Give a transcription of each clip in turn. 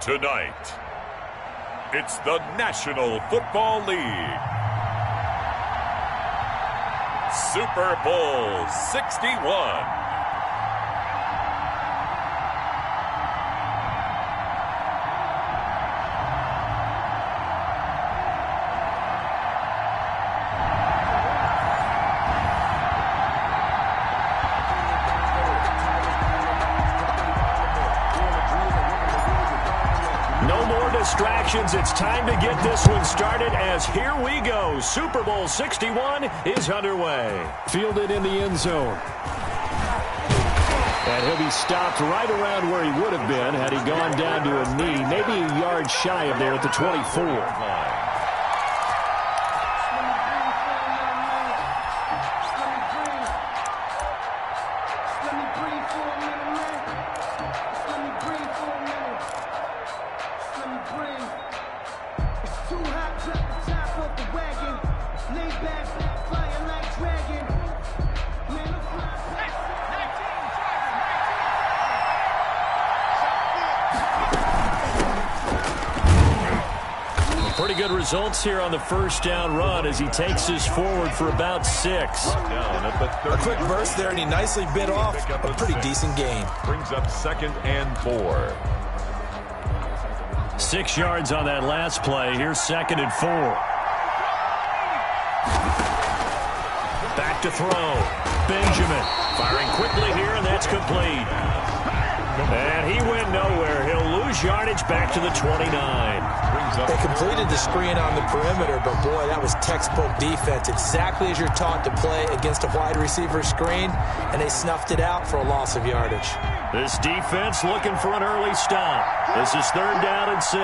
Tonight, it's the National Football League Super Bowl 61. Distractions. It's time to get this one started as here we go. Super Bowl 61 is underway. Fielded in the end zone. And he'll be stopped right around where he would have been had he gone down to a knee, maybe a yard shy of there at the 24. Pretty good results here on the first down run as he takes us forward for about 6. A quick burst there, and he nicely bit off a pretty decent gain. Brings up 2nd and 4. 6 yards on that last play. Here's 2nd and 4. Back to throw. Benjamin firing quickly here, and that's complete. And he went nowhere. He'll lose yardage back to the 29. They completed the screen on the perimeter, but boy, that was textbook defense. Exactly as you're taught to play against a wide receiver screen, and they snuffed it out for a loss of yardage. This defense looking for an early stop. This is 3rd down and 6.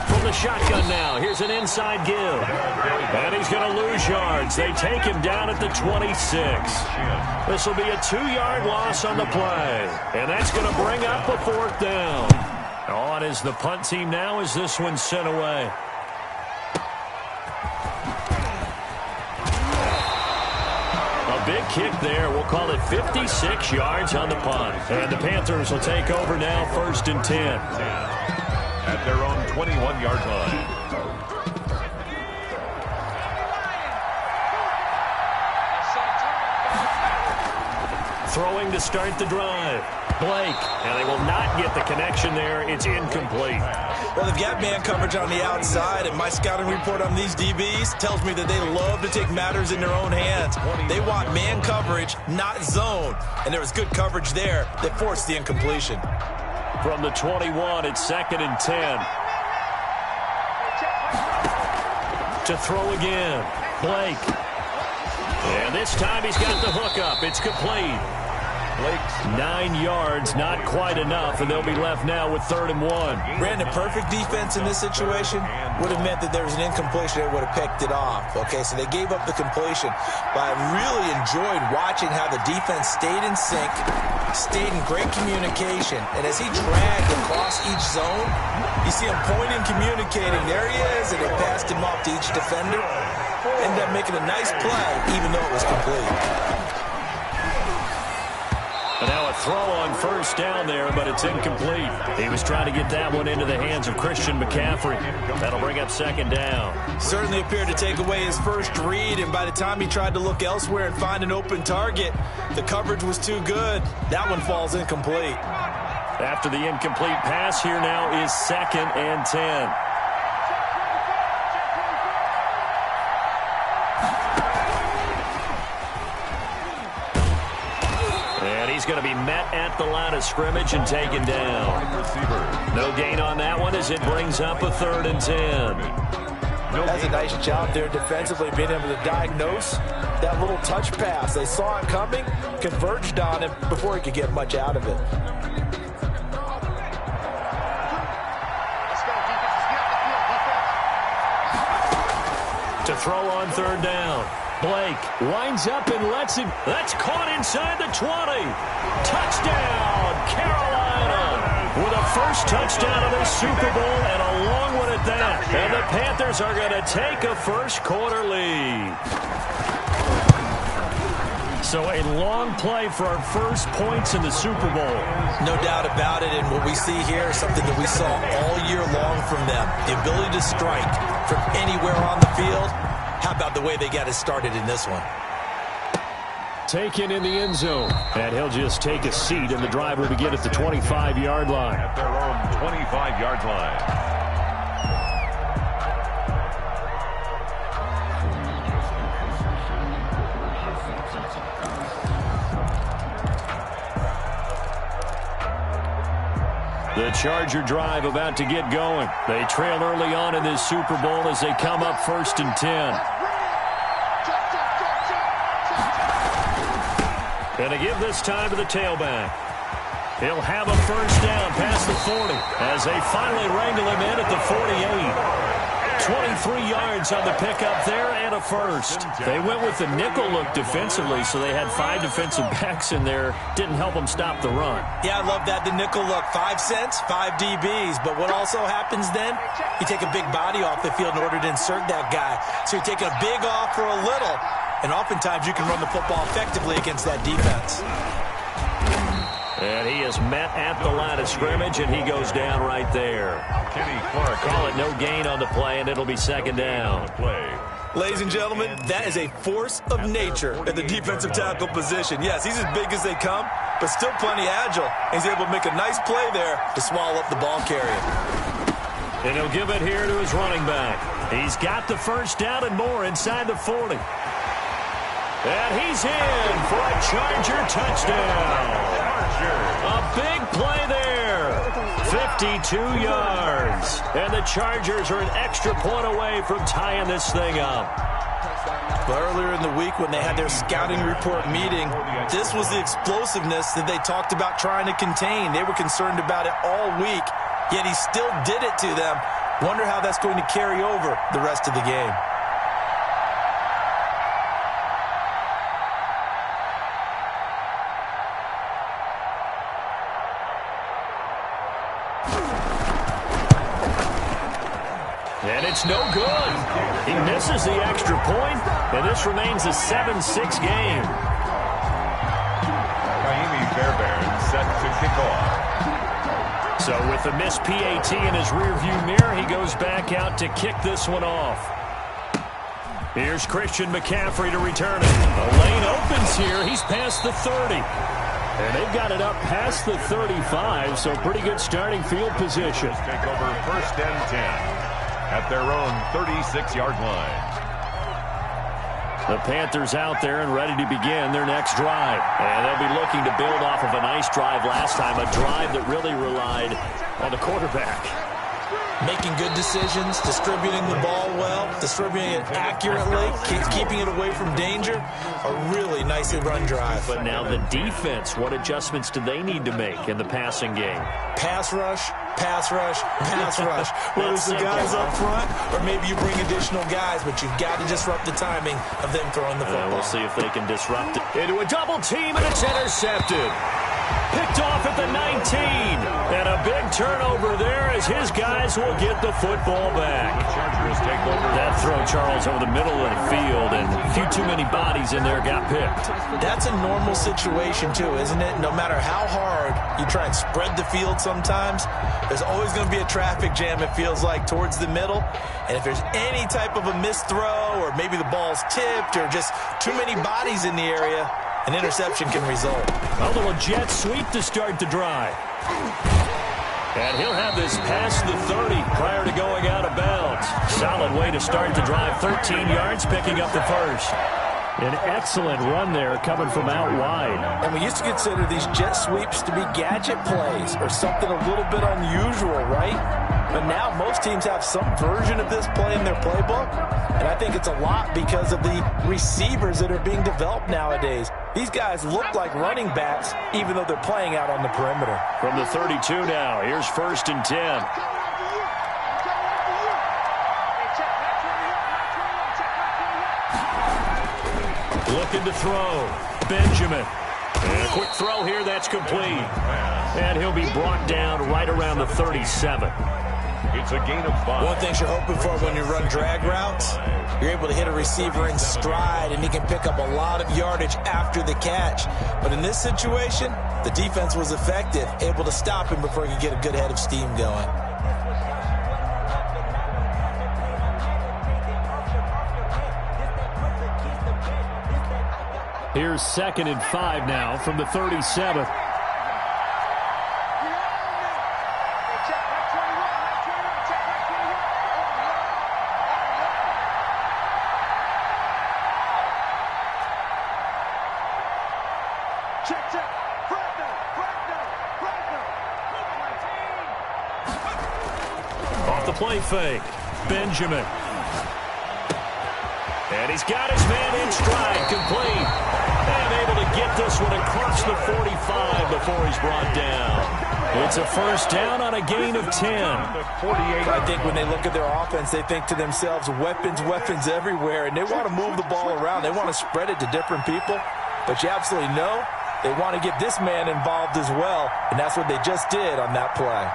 From the shotgun now, here's an inside give. And he's going to lose yards. They take him down at the 26. This will be a 2-yard loss on the play. And that's going to bring up a 4th down. On is the punt team now as this one's sent away. A big kick there. We'll call it 56 yards on the punt. And the Panthers will take over now, 1st and 10. At their own 21-yard line. Throwing to start the drive. Blake, and they will not get the connection there. It's incomplete. Well, they've got man coverage on the outside, and my scouting report on these DBs tells me that they love to take matters in their own hands. They want man coverage, not zone, and there was good coverage there that forced the incompletion. From the 21, it's 2nd and 10. To throw again. Blake. And this time he's got the hookup. It's complete. 9 yards, not quite enough, and they'll be left now with 3rd and 1. Brandon, perfect defense in this situation would have meant that there was an incompletion that would have picked it off. Okay, so they gave up the completion, but I really enjoyed watching how the defense stayed in sync, stayed in great communication, and as he dragged across each zone, you see him pointing, communicating. There he is, and they passed him off to each defender. Ended up making a nice play, even though it was complete. And now a throw on 1st down there, but it's incomplete. He was trying to get that one into the hands of Christian McCaffrey. That'll bring up 2nd down. Certainly appeared to take away his first read, and by the time he tried to look elsewhere and find an open target, the coverage was too good. That one falls incomplete. After the incomplete pass, here now is 2nd and 10. He's going to be met at the line of scrimmage and taken down. No gain on that one as it brings up a 3rd and 10. That's a nice job there defensively, being able to diagnose that little touch pass. They saw it coming, converged on him before he could get much out of it. To throw on 3rd down. Blake winds up and lets him. That's caught inside the 20. Touchdown, Carolina. With a first touchdown of the Super Bowl and a long one at that. And the Panthers are going to take a first quarter lead. So a long play for our first points in the Super Bowl. No doubt about it, and what we see here is something that we saw all year long from them. The ability to strike from anywhere on the field. How about the way they got it started in this one? Taken in the end zone. And he'll just take a seat, and the drive will begin at the 25-yard line. At their own 25-yard line. The Charger drive about to get going. They trail early on in this Super Bowl as they come up 1st and 10. Going to give this time to the tailback. He'll have a first down past the 40 as they finally wrangle him in at the 48. 23 yards on the pickup there and a first. They went with the nickel look defensively, so they had 5 defensive backs in there. Didn't help them stop the run. Yeah, I love that, the nickel look. 5 cents, 5 DBs. But what also happens then, you take a big body off the field in order to insert that guy. So you're taking a big off for a little, and oftentimes you can run the football effectively against that defense. And he is met at the line of scrimmage, and he goes down right there. Kenny Clark. Call it no gain on the play, and it'll be second down. Ladies and gentlemen, that is a force of nature at the defensive tackle position. Yes, he's as big as they come, but still plenty agile. He's able to make a nice play there to swallow up the ball carrier. And he'll give it here to his running back. He's got the first down and more inside the 40. And he's in for a Charger touchdown. A big play there. 52 yards. And the Chargers are an extra point away from tying this thing up. But earlier in the week when they had their scouting report meeting, this was the explosiveness that they talked about trying to contain. They were concerned about it all week, yet he still did it to them. Wonder how that's going to carry over the rest of the game. And it's no good. He misses the extra point, and this remains a 7-6 game. Raheem Fairbairn set to kick off. So with the missed PAT in his rearview mirror, he goes back out to kick this one off. Here's Christian McCaffrey to return it. The lane opens here. He's past the 30. And they've got it up past the 35, so pretty good starting field position. Take over 1st and 10. At their own 36-yard line. The Panthers out there and ready to begin their next drive. And they'll be looking to build off of a nice drive last time, a drive that really relied on the quarterback. Making good decisions, distributing the ball well, distributing it accurately, keeping it away from danger. A really nicely run drive. But now the defense, what adjustments do they need to make in the passing game? Pass rush, pass rush, pass rush. Whether it's the guys up front or maybe you bring additional guys, but you've got to disrupt the timing of them throwing the football. We'll see if they can disrupt it. Into a double team, and it's intercepted. Picked off at the 19. And a big turnover there as his guys will get the football back. Chargers take over. That throw, Charles, over the middle of the field, and a few too many bodies in there got picked. That's a normal situation, too, isn't it? No matter how hard you try and spread the field sometimes, there's always going to be a traffic jam, it feels like, towards the middle. And if there's any type of a missed throw or maybe the ball's tipped or just too many bodies in the area, an interception can result. A little jet sweep to start the drive. And he'll have this past the 30 prior to going out of bounds. Solid way to start the drive. 13 yards, picking up the first. An excellent run there coming from out wide. And we used to consider these jet sweeps to be gadget plays or something a little bit unusual, right? But now most teams have some version of this play in their playbook. And I think it's a lot because of the receivers that are being developed nowadays. These guys look like running backs even though they're playing out on the perimeter. From the 32 now, here's 1st and 10. Looking to throw. Benjamin. And a quick throw here, that's complete. And he'll be brought down right around the 37. It's a gain of 5. One thing you're hoping for when you run drag routes, you're able to hit a receiver in stride, and he can pick up a lot of yardage after the catch. But in this situation, the defense was effective, able to stop him before he could get a good head of steam going. Here's 2nd and 5 now from the 37. Off the play fake, Benjamin. And he's got his man in stride, complete. And able to get this one across the 45 before he's brought down. It's a first down on a gain of 10. I think when they look at their offense, they think to themselves, weapons, weapons everywhere, and they want to move the ball around. They want to spread it to different people. But you absolutely know they want to get this man involved as well, and that's what they just did on that play.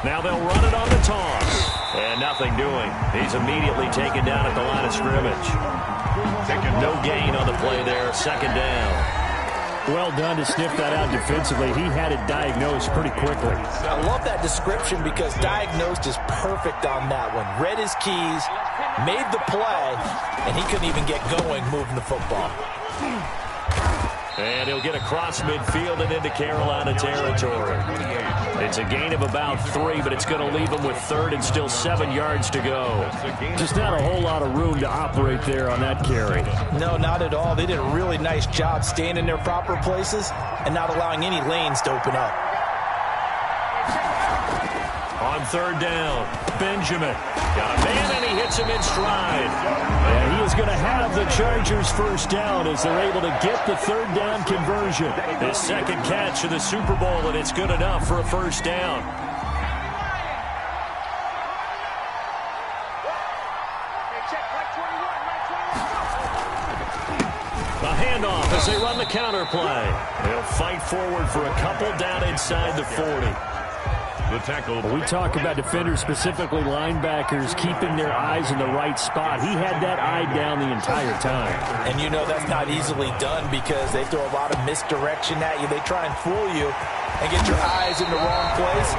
Now they'll run it on the toss. And nothing doing. He's immediately taken down at the line of scrimmage. No gain on the play there. 2nd down. Well done to sniff that out defensively. He had it diagnosed pretty quickly. I love that description because diagnosed is perfect on that one. Read his keys, made the play, and he couldn't even get going moving the football. And he'll get across midfield and into Carolina territory. It's a gain of about 3, but it's going to leave him with 3rd and still 7 yards to go. Just not a whole lot of room to operate there on that carry. No, not at all. They did a really nice job staying in their proper places and not allowing any lanes to open up. On 3rd down, Benjamin. Got a man, and he hits him in stride. And he is going to have the Chargers first down as they're able to get the 3rd down conversion. His 2nd catch of the Super Bowl, and it's good enough for a first down. A handoff as they run the counter play. They'll fight forward for a couple down inside the 40. The tackle. We talk about defenders, specifically linebackers, keeping their eyes in the right spot. He had that eye down the entire time. And you know that's not easily done because they throw a lot of misdirection at you. They try and fool you and get your eyes in the wrong place.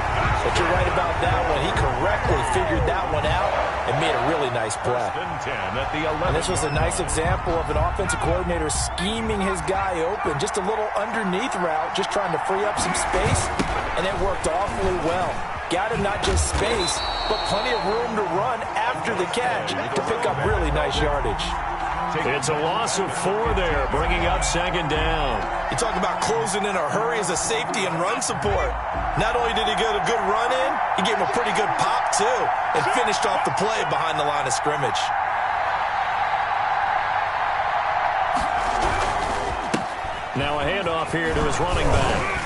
But you're right about that one. He correctly figured that one out and made a really nice play. And this was a nice example of an offensive coordinator scheming his guy open. Just a little underneath route, just trying to free up some space. And it worked awfully well. Got him not just space, but plenty of room to run after the catch to pick up really nice yardage. It's a loss of 4 there, bringing up 2nd down. You talk about closing in a hurry as a safety and run support. Not only did he get a good run in, he gave him a pretty good pop, too, and finished off the play behind the line of scrimmage. Now a handoff here to his running back.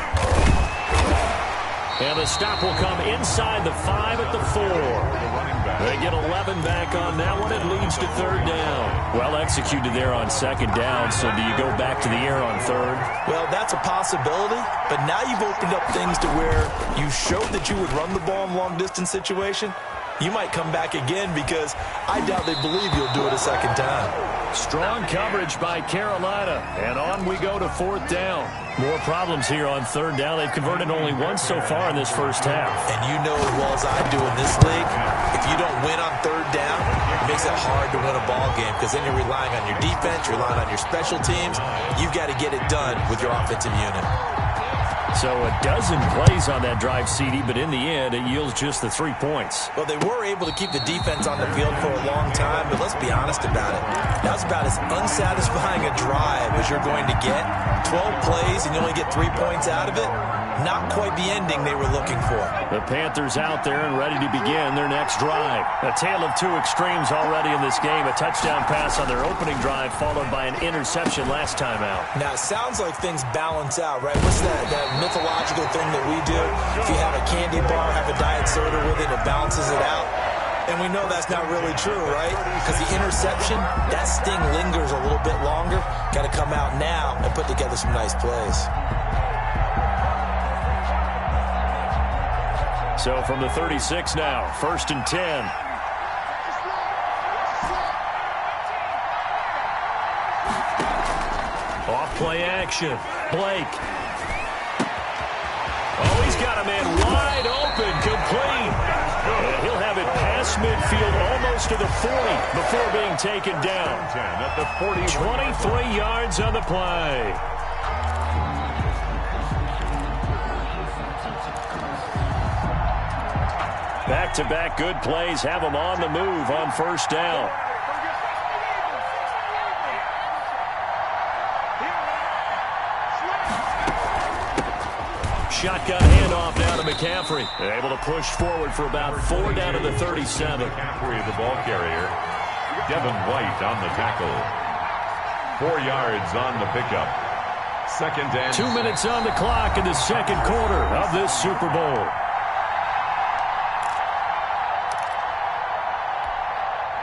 And the stop will come inside the 5 at the 4. They get 11 back on that one. It leads to 3rd down. Well executed there on 2nd down. So do you go back to the air on 3rd? Well, that's a possibility. But now you've opened up things to where you showed that you would run the ball in long-distance situation. You might come back again because I doubt they believe you'll do it a 2nd time. Strong coverage by Carolina. And on we go to 4th down. More problems here on 3rd down. They've converted only once so far in this first half. And you know as well as I do in this league, if you don't win on 3rd down, it makes it hard to win a ball game because then you're relying on your defense, you're relying on your special teams. You've got to get it done with your offensive unit. So a dozen plays on that drive, CD, but in the end, it yields just the 3 points. Well, they were able to keep the defense on the field for a long time, but let's be honest about it. That was about as unsatisfying a drive as you're going to get. 12 plays and you only get 3 points out of it. Not quite the ending they were looking for. The Panthers out there and ready to begin their next drive. A tale of 2 extremes already in this game. A touchdown pass on their opening drive followed by an interception last time out. Now, it sounds like things balance out, right? What's that mythological thing that we do? If you have a candy bar, have a diet soda with it, it balances it out. And we know that's not really true, right? Because the interception, that sting lingers a little bit longer. Got to come out now and put together some nice plays. So from the 36 now, 1st and 10. Off play action. Blake. Oh, he's got a man wide open, complete. And he'll have it past midfield almost to the 40 before being taken down. At the 23 yards on the play. Back-to-back good plays have them on the move on 1st down. Shotgun handoff down to McCaffrey. They're able to push forward for about 4 down to the 37. McCaffrey, the ball carrier. Devin White on the tackle. 4 yards on the pickup. 2nd and 2 minutes on the clock in the 2nd quarter of this Super Bowl.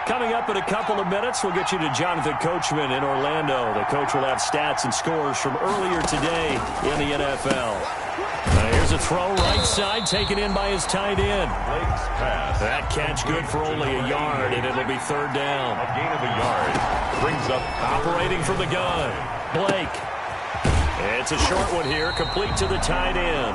Coming up in a couple of minutes, we'll get you to Jonathan Coachman in Orlando. The coach will have stats and scores from earlier today in the NFL. Here's a throw right side, taken in by his tight end. Blake's pass. That catch good for only a yard, and it'll be 3rd down. A gain of a yard. Brings up Operating from the gun. Blake. It's a short one here, complete to the tight end.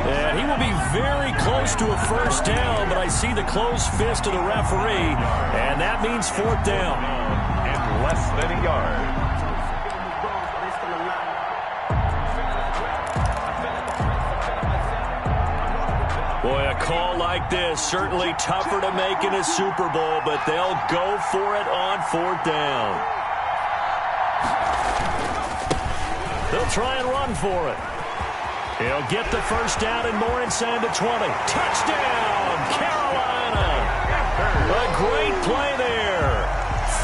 And he will be very close to a 1st down, but I see the closed fist of the referee, and that means 4th down. And less than a yard. Boy, a call like this, certainly tougher to make in a Super Bowl, but they'll go for it on 4th down. They'll try and run for it. He'll get the 1st down and more inside the 20. Touchdown, Carolina. A great play there.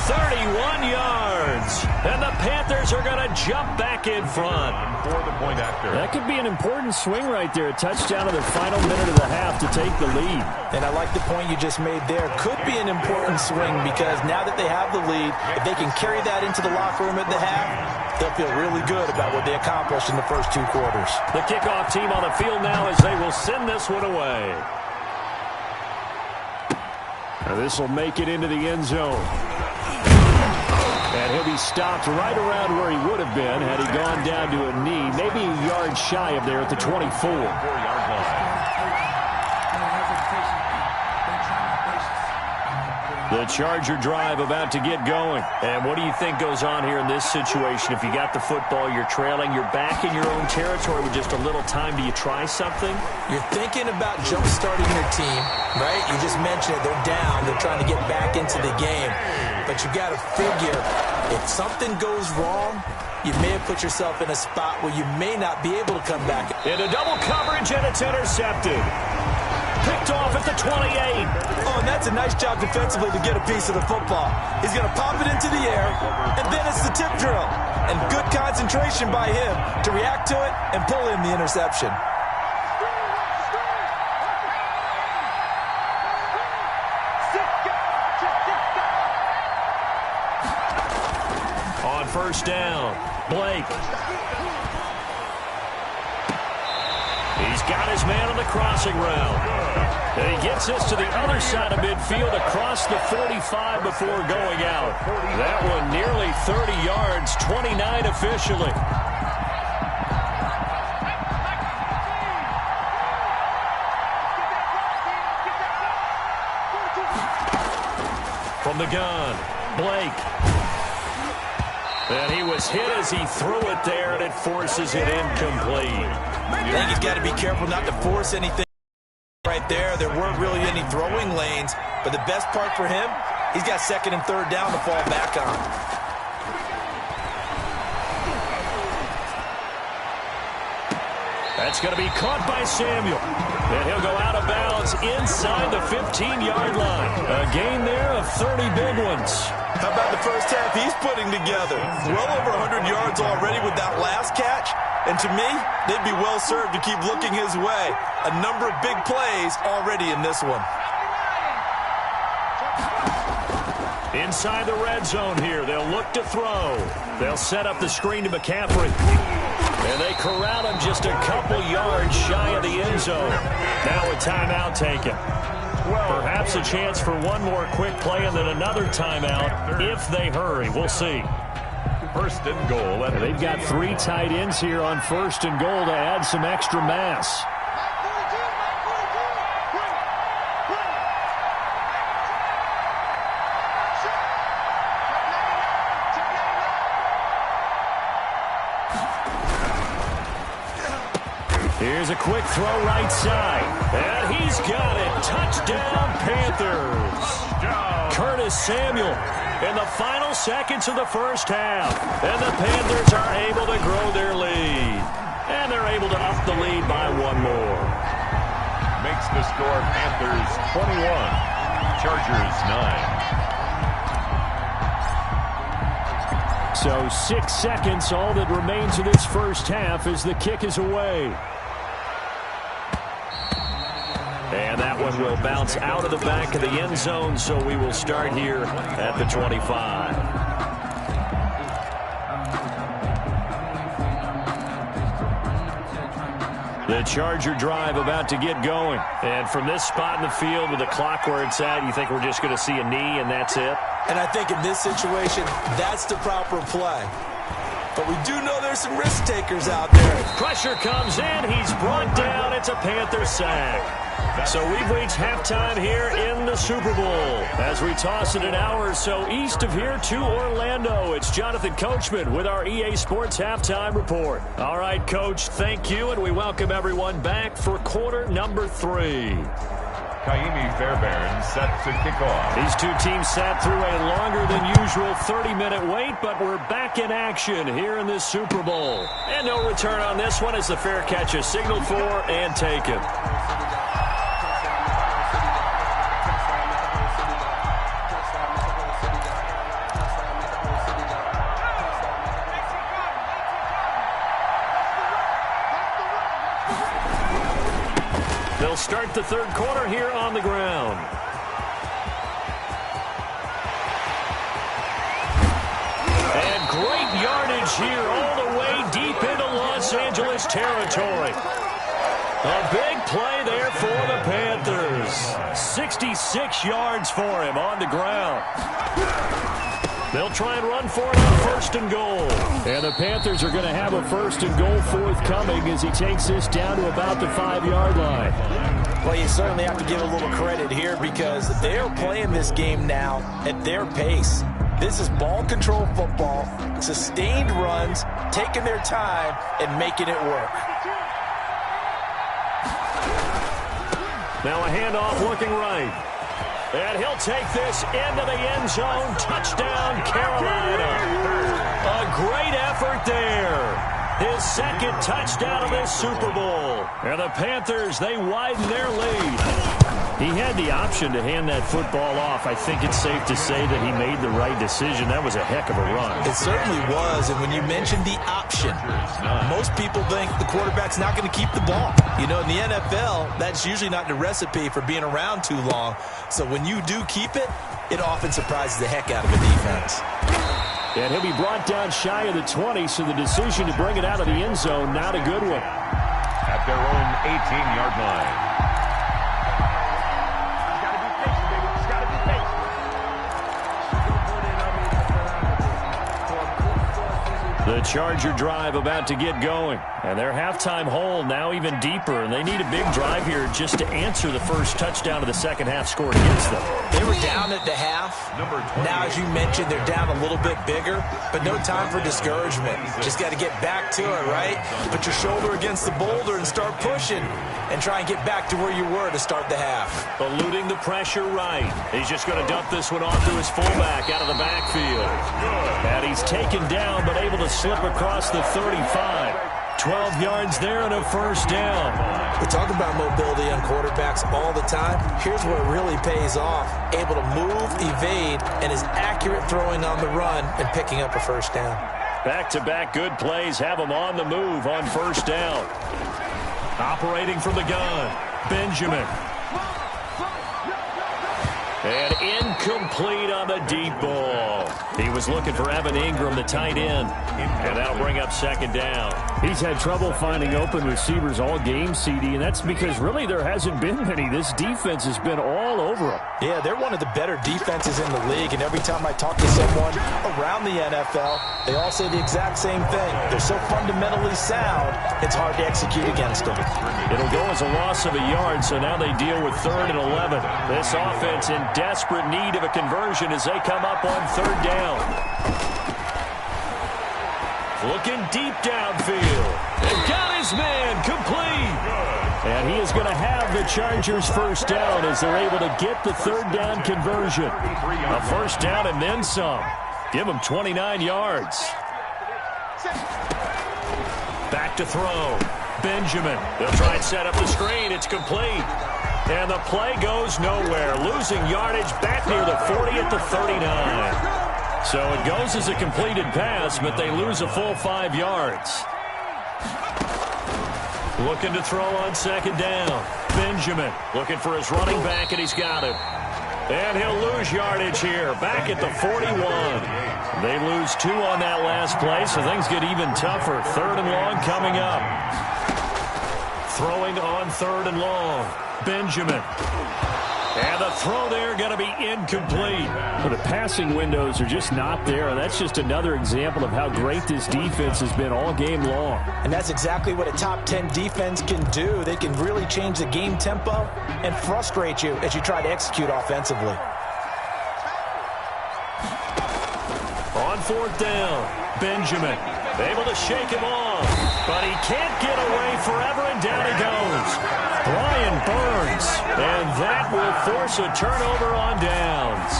31 yards. And the Panthers are going to jump back in front. For the point after. That could be an important swing right there. A touchdown in the final minute of the half to take the lead. And I like the point you just made there. Could be an important swing because now that they have the lead, if they can carry that into the locker room at the half, they'll feel really good about what they accomplished in the first 2 quarters. The kickoff team on the field now as they will send this one away. Now this will make it into the end zone. And he'll be stopped right around where he would have been had he gone down to a knee, maybe a yard shy of there at the 24. 4-yard line. The Charger drive about to get going. And what do you think goes on here in this situation? If you got the football, you're trailing, you're back in your own territory with just a little time. Do you try something? You're thinking about jump-starting your team, right? You just mentioned it. They're down. They're trying to get back into the game. But you got to figure, if something goes wrong, you may have put yourself in a spot where you may not be able to come back. Into double coverage, and it's intercepted. Picked off at the 28. Oh, and that's a nice job defensively to get a piece of the football. He's going to pop it into the air, and then it's the tip drill. And good concentration by him to react to it and pull in the interception. On 1st down, Blake. He's got his man on the crossing route. And he gets us to the other side of midfield across the 45 before going out. That one nearly 30 yards, 29 officially. From the gun, Blake. And he was hit as he threw it there, and it forces it incomplete. I think he's got to be careful not to force anything right there. There weren't really any throwing lanes, but the best part for him, he's got 2nd and 3rd down to fall back on. That's going to be caught by Samuel. And he'll go out of bounds inside the 15-yard line. A gain there of 30 big ones. How about the first half he's putting together? Well over 100 yards already with that last catch. And to me, they'd be well served to keep looking his way. A number of big plays already in this one. Inside the red zone here, they'll look to throw. They'll set up the screen to McCaffrey. And they corral him just a couple yards shy of the end zone. Now a timeout taken. Perhaps a chance for one more quick play and then another timeout if they hurry. We'll see. First and goal. And they've got 3 tight ends here on first and goal to add some extra mass. Here's a quick throw right side. And he's got it. Touchdown, Panthers. Curtis Samuel in the final seconds of the first half. And the Panthers are able to grow their lead. And they're able to up the lead by 1 more. Makes the score Panthers 21, Chargers 9. So 6 seconds, all that remains of this first half as the kick is away. And that one will bounce out of the back of the end zone, so we will start here at the 25. The Charger drive about to get going. And from this spot in the field with the clock where it's at, you think we're just going to see a knee and that's it? And I think in this situation, that's the proper play. But we do know there's some risk takers out there. Pressure comes in. He's brought down. It's a Panther sack. So we've reached halftime here in the Super Bowl. As we toss it an hour or so east of here to Orlando, it's Jonathan Coachman with our EA Sports Halftime Report. All right, Coach, thank you, and we welcome everyone back for quarter number 3. Kaimi Fairbairn set to kick off. These two teams sat through a longer than usual 30-minute wait, but we're back in action here in this Super Bowl. And no return on this one as the fair catch is signaled for and taken. They'll start the third quarter here on the ground. And great yardage here all the way deep into Los Angeles territory. A big play there for the Panthers. 66 yards for him on the ground. They'll try and run for it on first and goal. And the Panthers are going to have a first and goal forthcoming as he takes this down to about the 5-yard line. Well, you certainly have to give a little credit here because they are playing this game now at their pace. This is ball control football, sustained runs, taking their time and making it work. Now a handoff looking right. And he'll take this into the end zone. Touchdown, Carolina. A great effort there. His second touchdown of this Super Bowl. And the Panthers, they widen their lead. He had the option to hand that football off. I think it's safe to say that he made the right decision. That was a heck of a run. It certainly was. And when you mentioned the option, most people think the quarterback's not going to keep the ball. You know, in the NFL, that's usually not the recipe for being around too long. So when you do keep it, it often surprises the heck out of a defense. And he'll be brought down shy of the 20, so the decision to bring it out of the end zone, not a good one. At their own 18-yard line. The Charger drive about to get going. And their halftime hole now even deeper. And they need a big drive here just to answer the first touchdown of the second half scored against them. They were down at the half. Now, as you mentioned, they're down a little bit bigger. But no time for discouragement. Just got to get back to it, right? Put your shoulder against the boulder and start pushing. And try and get back to where you were to start the half. Eluding the pressure right. He's just going to dump this one off to his fullback out of the backfield. And he's taken down but able to slip across the 35. 12 yards there and a first down. We talk about mobility on quarterbacks all the time. Here's where it really pays off. Able to move, evade, and is accurate throwing on the run and picking up a first down. Back-to-back good plays have him on the move on first down. Operating from the gun, Benjamin. And incomplete on the deep ball. He was looking for Evan Ingram, the tight end. And that'll bring up second down. He's had trouble finding open receivers all game, CD, and that's because really there hasn't been many. This defense has been all over him. Yeah, they're one of the better defenses in the league, and every time I talk to someone around the NFL, they all say the exact same thing. They're so fundamentally sound, it's hard to execute against them. It'll go as a loss of a yard, so now they deal with 3rd and 11. This offense in desperate need of a conversion as they come up on 3rd down. Looking deep downfield. They've got his man complete. And he is going to have the Chargers first down as they're able to get the 3rd down conversion. A first down and then some. Give him 29 yards. Back to throw. Benjamin. They'll try and set up the screen. It's complete. And the play goes nowhere. Losing yardage back near the 40 at the 39. So it goes as a completed pass, but they lose a full 5 yards. Looking to throw on 2nd down. Benjamin looking for his running back, and he's got him. And he'll lose yardage here, back at the 41. They lose 2 on that last play, so things get even tougher. 3rd and long coming up. Throwing on 3rd and long. Benjamin. And the throw there going to be incomplete. Well, the passing windows are just not there, and that's just another example of how great this defense has been all game long. And that's exactly what a top 10 defense can do. They can really change the game tempo and frustrate you as you try to execute offensively. On 4th down, Benjamin able to shake him off, but he can't get away forever, and down he goes. Brian Burns, and that will force a turnover on downs.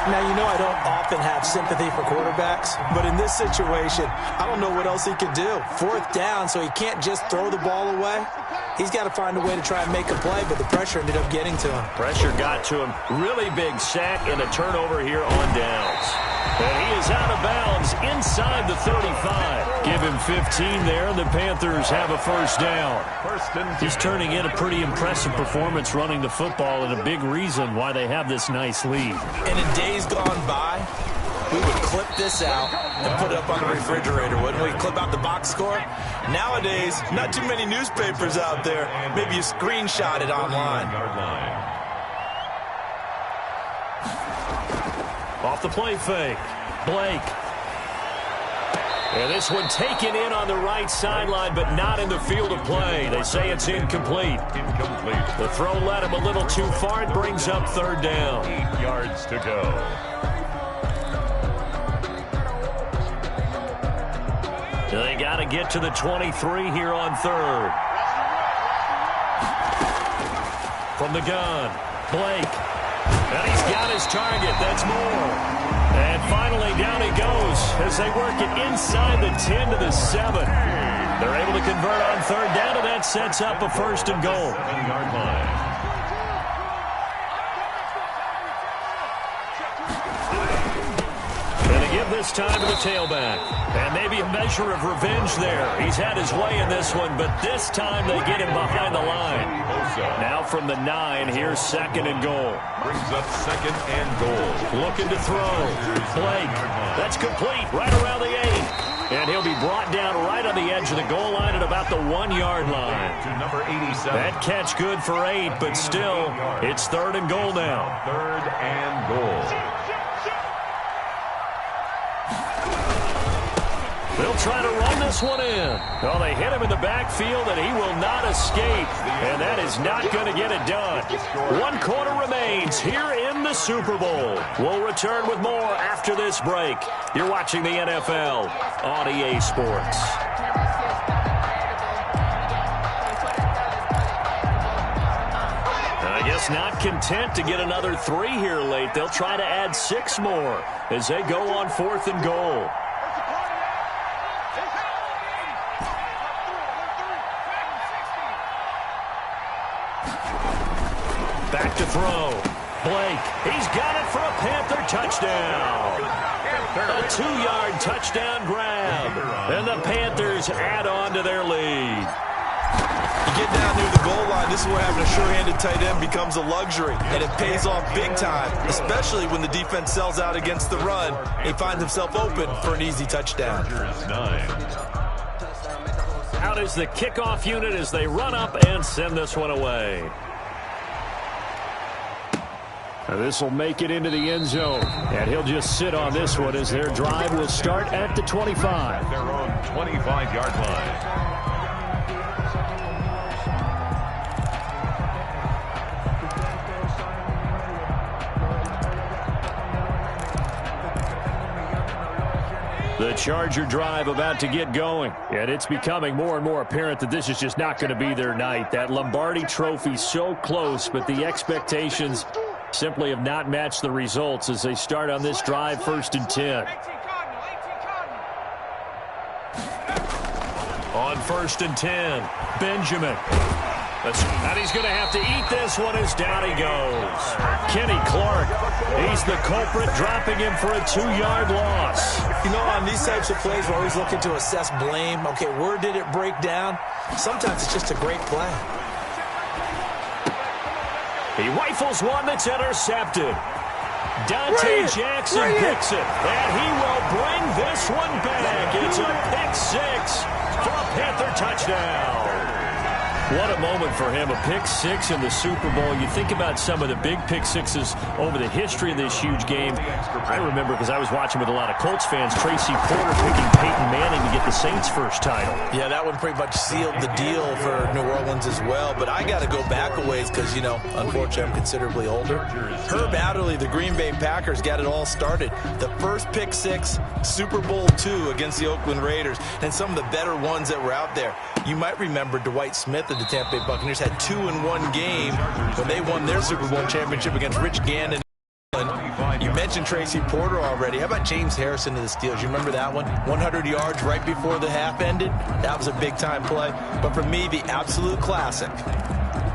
Now, you know I don't often have sympathy for quarterbacks, but in this situation, I don't know what else he could do. 4th down, so he can't just throw the ball away. He's got to find a way to try and make a play, but the pressure ended up getting to him. Pressure got to him. Really big sack and a turnover here on downs. And he is out of bounds inside the 35. Give him 15 there, and the Panthers have a first down. He's turning in a pretty impressive performance running the football, and a big reason why they have this nice lead. And in days gone by, we would clip this out and put it up on the refrigerator, wouldn't we? Clip out the box score. Nowadays, not too many newspapers out there. Maybe you screenshot it online. Off the play fake, Blake. And this one taken in on the right sideline, but not in the field of play. They say it's incomplete. The throw led him a little too far. It brings up 3rd down. 8 yards to go. They got to get to the 23 here on 3rd. From the gun, Blake. And he's got his target. That's more. And finally, down he goes as they work it inside the 10 to the 7. They're able to convert on 3rd down, and that sets up a 1st and goal. 7-yard line. And they give this time to the tailback. And maybe a measure of revenge there. He's had his way in this one, but this time they get him behind the line. Now from the 9, here's 2nd and goal. Brings up 2nd and goal. Looking to throw. Blake. That's complete right around the 8. And he'll be brought down right on the edge of the goal line at about the 1-yard line. To number 87. That catch good for 8, but still, it's 3rd and goal now. 3rd and goal. They'll try to run this one in. Well, they hit him in the backfield, and he will not escape. And that is not going to get it done. 1 quarter remains here in the Super Bowl. We'll return with more after this break. You're watching the NFL on EA Sports. I guess not content to get another 3 here late. They'll try to add 6 more as they go on 4th and goal. Back to throw. Blake. He's got it for a Panther touchdown. A 2-yard touchdown grab. And the Panthers add on to their lead. You get down near the goal line, this is where having a sure-handed tight end becomes a luxury. And it pays off big time, especially when the defense sells out against the run. He finds himself open for an easy touchdown. Out is the kickoff unit as they run up and send this one away. This will make it into the end zone, and he'll just sit on this one as their drive will start at the 25. At their own 25-yard line. The Charger drive about to get going, and it's becoming more and more apparent that this is just not going to be their night. That Lombardi Trophy so close, but the expectations simply have not matched the results as they start on this drive, 1st and 10. On 1st and 10, Benjamin. And he's going to have to eat this one as down he goes. Kenny Clark, he's the culprit, dropping him for a 2-yard loss. You know, on these types of plays, we're always looking to assess blame. Okay, where did it break down? Sometimes it's just a great play. He rifles one that's intercepted. Dante Jackson picks it, and he will bring this one back. It's a pick 6 for a Panther touchdown. What a moment for him, a pick 6 in the Super Bowl. You think about some of the big pick 6s over the history of this huge game. I remember, because I was watching with a lot of Colts fans, Tracy Porter picking Peyton Manning to get the Saints' first title. Yeah, that one pretty much sealed the deal for New Orleans as well. But I got to go back a ways because, you know, unfortunately I'm considerably older. Herb Adderley, the Green Bay Packers, got it all started. The first pick 6, Super Bowl II against the Oakland Raiders, and some of the better ones that were out there. You might remember Dwight Smith of the Tampa Bay Buccaneers had 2 in one game when they won their Super Bowl championship against Rich Gannon. You mentioned Tracy Porter already. How about James Harrison of the Steelers? You remember that one? 100 yards right before the half ended? That was a big-time play. But for me, the absolute classic,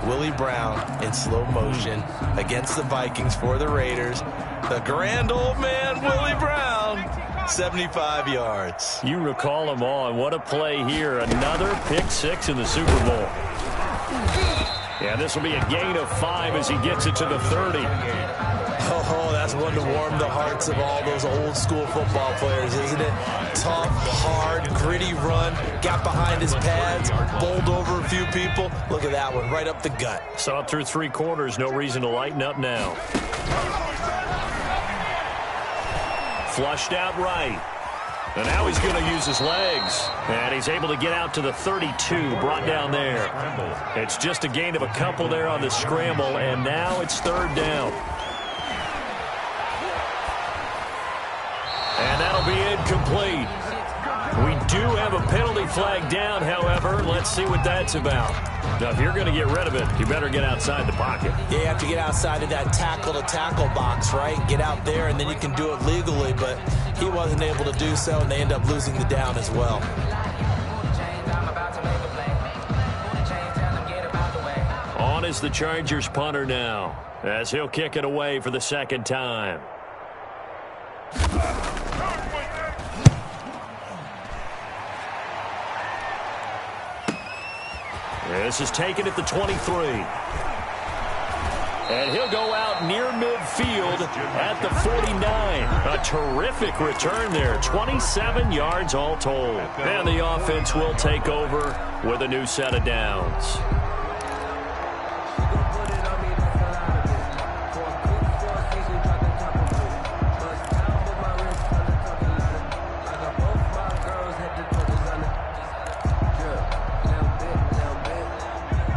Willie Brown in slow motion against the Vikings for the Raiders. The grand old man, Willie Brown. 75 yards. You recall them all, and what a play here. Another pick 6 in the Super Bowl. Yeah, this will be a gain of 5 as he gets it to the 30. Oh, that's one to warm the hearts of all those old school football players, isn't it? Tough, hard, gritty run, got behind his pads, bowled over a few people. Look at that one, right up the gut. Saw it through 3 quarters, no reason to lighten up now. Flushed out right. And now he's going to use his legs. And he's able to get out to the 32, brought down there. It's just a gain of a couple there on the scramble, and now it's 3rd down. And that'll be incomplete. We do have a penalty flag down, however. Let's see what that's about. Now, if you're going to get rid of it, you better get outside the pocket. Yeah, you have to get outside of that tackle-to-tackle box, right? Get out there, and then you can do it legally. But he wasn't able to do so, and they end up losing the down as well. On is the Chargers punter now, as he'll kick it away for the 2nd time. This is taken at the 23. And he'll go out near midfield at the 49. A terrific return there. 27 yards all told. And the offense will take over with a new set of downs.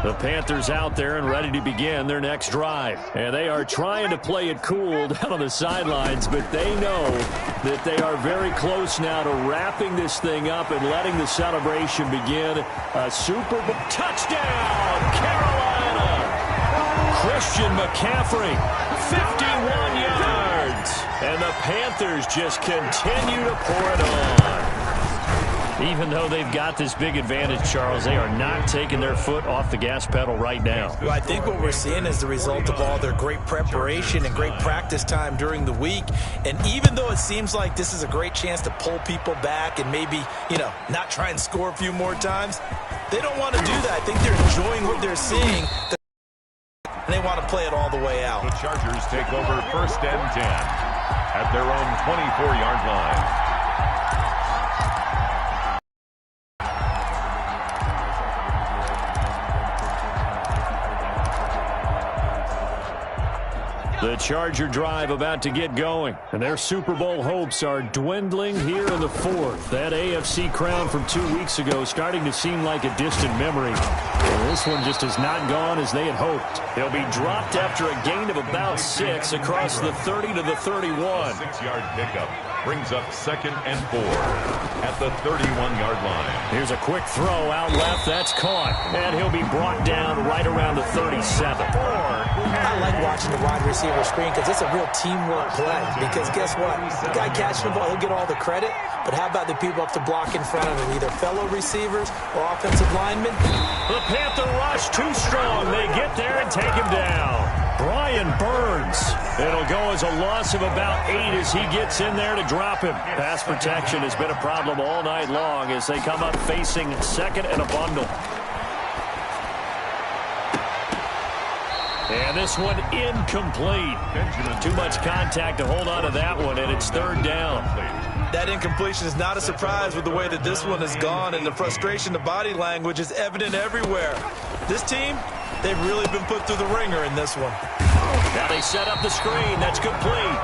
The Panthers out there and ready to begin their next drive. And they are trying to play it cool down on the sidelines, but they know that they are very close now to wrapping this thing up and letting the celebration begin. A Super Bowl touchdown, Carolina! Christian McCaffrey, 51 yards. And the Panthers just continue to pour it on. Even though they've got this big advantage, Charles, they are not taking their foot off the gas pedal right now. Well, I think what we're seeing is the result of all their great preparation and great practice time during the week. And even though it seems like this is a great chance to pull people back and maybe, you know, not try and score a few more times, they don't want to do that. I think they're enjoying what they're seeing. And they want to play it all the way out. The Chargers take over 1st and 10 at their own 24-yard line. The Charger drive about to get going, and their Super Bowl hopes are dwindling here in the fourth. That AFC crown from 2 weeks ago starting to seem like a distant memory. And this one just has not gone as they had hoped. They'll be dropped after a gain of about 6 across the 30 to the 31. 6-yard pickup brings up 2nd and 4 at the 31-yard line. Here's a quick throw out left. That's caught. And he'll be brought down right around the 37. I like watching the wide receiver screen because it's a real teamwork play. Because guess what? The guy catching the ball, he'll get all the credit. But how about the people up to block in front of him, either fellow receivers or offensive linemen? The Panther rush too strong. They get there and take him down. Brian Burns. It'll go as a loss of about 8 as he gets in there to drop him. Pass protection has been a problem all night long as they come up facing 2nd and a bundle. And this one incomplete. Too much contact to hold on to that one, and it's 3rd down. That incompletion is not a surprise with the way that this one has gone, and the frustration, the body language is evident everywhere. This team, they've really been put through the ringer in this one. Now they set up the screen. That's complete.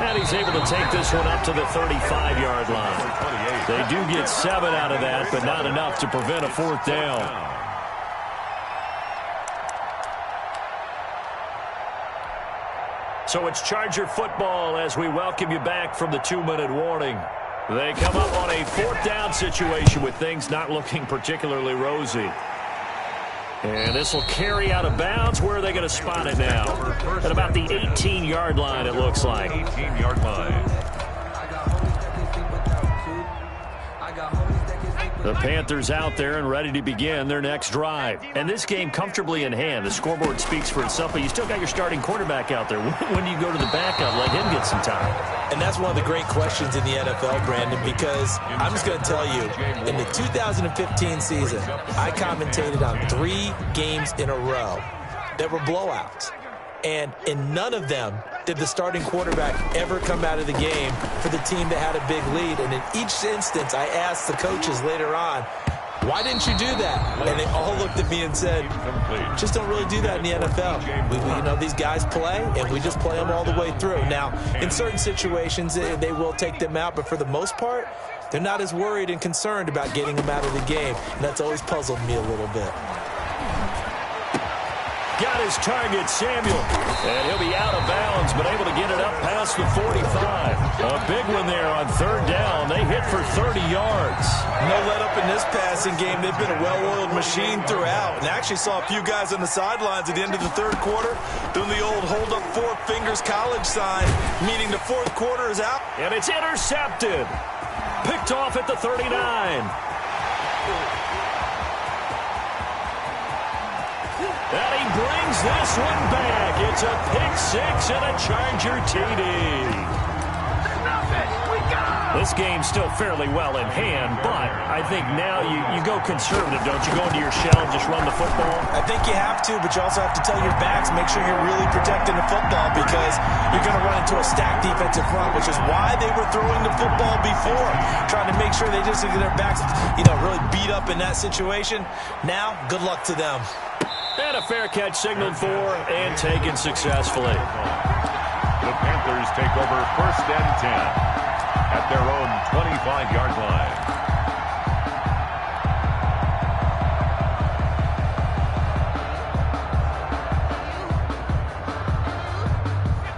And he's able to take this one up to the 35-yard line. They do get 7 out of that, but not enough to prevent a 4th down. So it's Charger football as we welcome you back from the 2-minute warning. They come up on a 4th down situation with things not looking particularly rosy. And this will carry out of bounds. Where are they going to spot it now? At about the 18-yard line, it looks like. 18-yard line. The Panthers out there and ready to begin their next drive. And this game comfortably in hand. The scoreboard speaks for itself, but you still got your starting quarterback out there. When do you go to the backup, let him get some time? And that's one of the great questions in the NFL, Brandon, because I'm just going to tell you, in the 2015 season, I commentated on 3 games in a row that were blowouts. And in none of them did the starting quarterback ever come out of the game for the team that had a big lead. And in each instance, I asked the coaches later on, why didn't you do that? And they all looked at me and said, just don't really do that in the NFL. You know, these guys play, and we just play them all the way through. Now, in certain situations, they will take them out, but for the most part, they're not as worried and concerned about getting them out of the game. And that's always puzzled me a little bit. Got his target, Samuel. And he'll be out of bounds, but able to get it up past the 45. A big one there on 3rd down. They hit for 30 yards. No let up in this passing game. They've been a well-oiled machine throughout. And actually saw a few guys on the sidelines at the end of the 3rd quarter doing the old hold up 4 fingers college sign, meaning the 4th quarter is out. And it's intercepted. Picked off at the 39. And he brings this one back. It's a pick-6 and a Charger TD. This game's still fairly well in hand, but I think now you go conservative, don't you? Go into your shell and just run the football? I think you have to, but you also have to tell your backs, make sure you're really protecting the football because you're going to run into a stacked defensive front, which is why they were throwing the football before, trying to make sure they just get their backs, really beat up in that situation. Now, good luck to them. And a fair catch signaled for and taken successfully. The Panthers take over 1st and 10 at their own 25-yard line.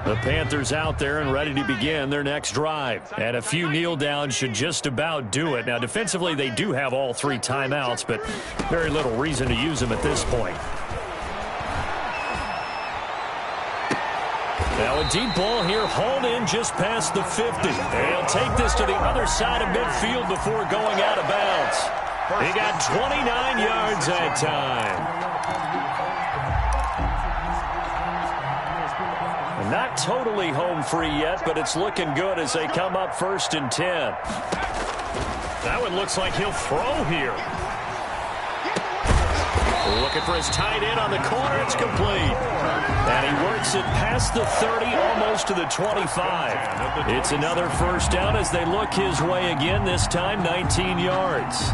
The Panthers out there and ready to begin their next drive. And a few kneel downs should just about do it. Now, defensively, they do have all 3 timeouts, but very little reason to use them at this point. Now a deep ball here, hauled in just past the 50. They'll take this to the other side of midfield before going out of bounds. He got 29 yards that time. Not totally home free yet, but it's looking good as they come up 1st and 10. That one looks like he'll throw here. Looking for his tight end on the corner. It's complete. And he works it past the 30, almost to the 25. It's another 1st down as they look his way again, this time 19 yards.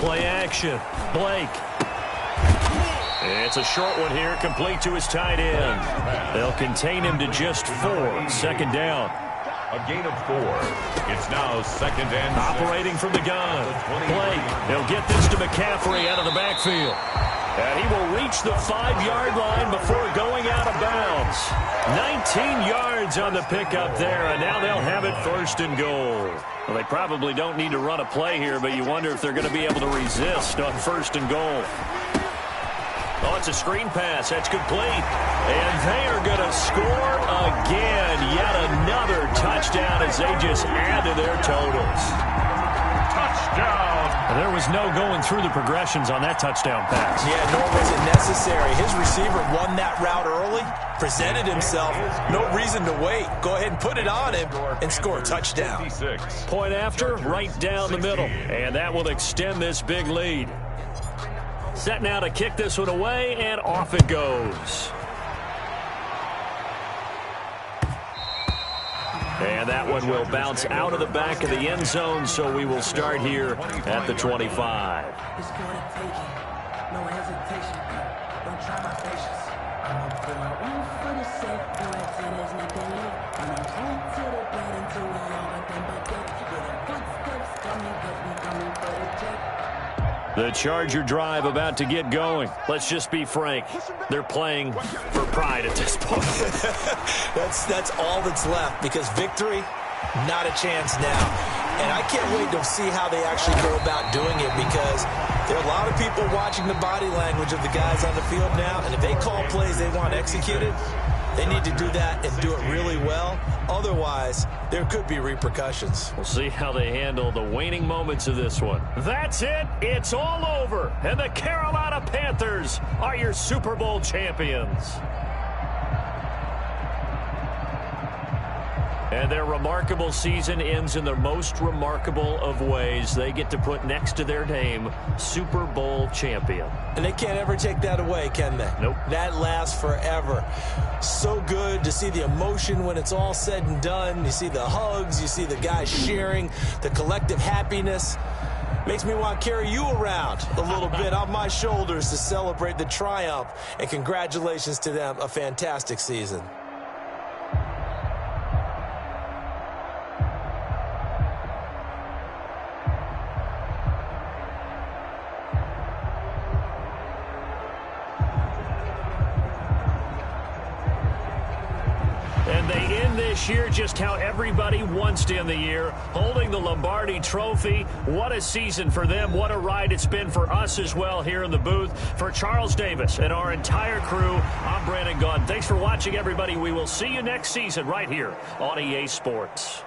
Play action. Blake. It's a short one here, complete to his tight end. They'll contain him to just 4. Second down. A gain of 4. It's now second and operating from the gun. Blake. He'll get this to McCaffrey out of the backfield. And he will reach the 5-yard line before going out of bounds. 19 yards on the pickup there, and now they'll have it first and goal. Well, they probably don't need to run a play here, but you wonder if they're going to be able to resist on first and goal. Oh, it's a screen pass. That's complete. And they are going to score again. Yet another touchdown as they just add to their totals. touchdown. There was no going through the progressions on that touchdown pass. Yeah, nor was it necessary. His receiver won that route early, presented himself. No reason to wait. Go ahead and put it on him and score a touchdown. Point after, right down the middle. And that will extend this big lead. Set now to kick this one away, and off it goes. And that one will bounce out of the back of the end zone, so we will start here at the 25. It's gonna take it. No hesitation. Don't try my patience. I'ma put my one foot in safe. Till there's nothing left. And I'm on to the bed until we all got them buckets. With the footsteps coming, cause we coming for the check. The Charger drive about to get going. Let's just be frank. They're playing for pride at this point. That's all that's left, because victory, not a chance now. And I can't wait to see how they actually go about doing it, because there are a lot of people watching the body language of the guys on the field now, and if they call plays they want executed, they need to do that and do it really well. Otherwise, there could be repercussions. We'll see how they handle the waning moments of this one. That's it. It's all over. And the Carolina Panthers are your Super Bowl champions. And their remarkable season ends in the most remarkable of ways. They get to put next to their name, Super Bowl champion. And they can't ever take that away, can they? Nope. That lasts forever. So good to see the emotion when it's all said and done. You see the hugs, you see the guys sharing, the collective happiness. Makes me want to carry you around a little bit on my shoulders to celebrate the triumph. And congratulations to them, a fantastic season. And they end this year just how everybody wants to end the year, holding the Lombardi Trophy. What a season for them. What a ride it's been for us as well here in the booth. For Charles Davis and our entire crew, I'm Brandon Gaudin. Thanks for watching, everybody. We will see you next season right here on EA Sports.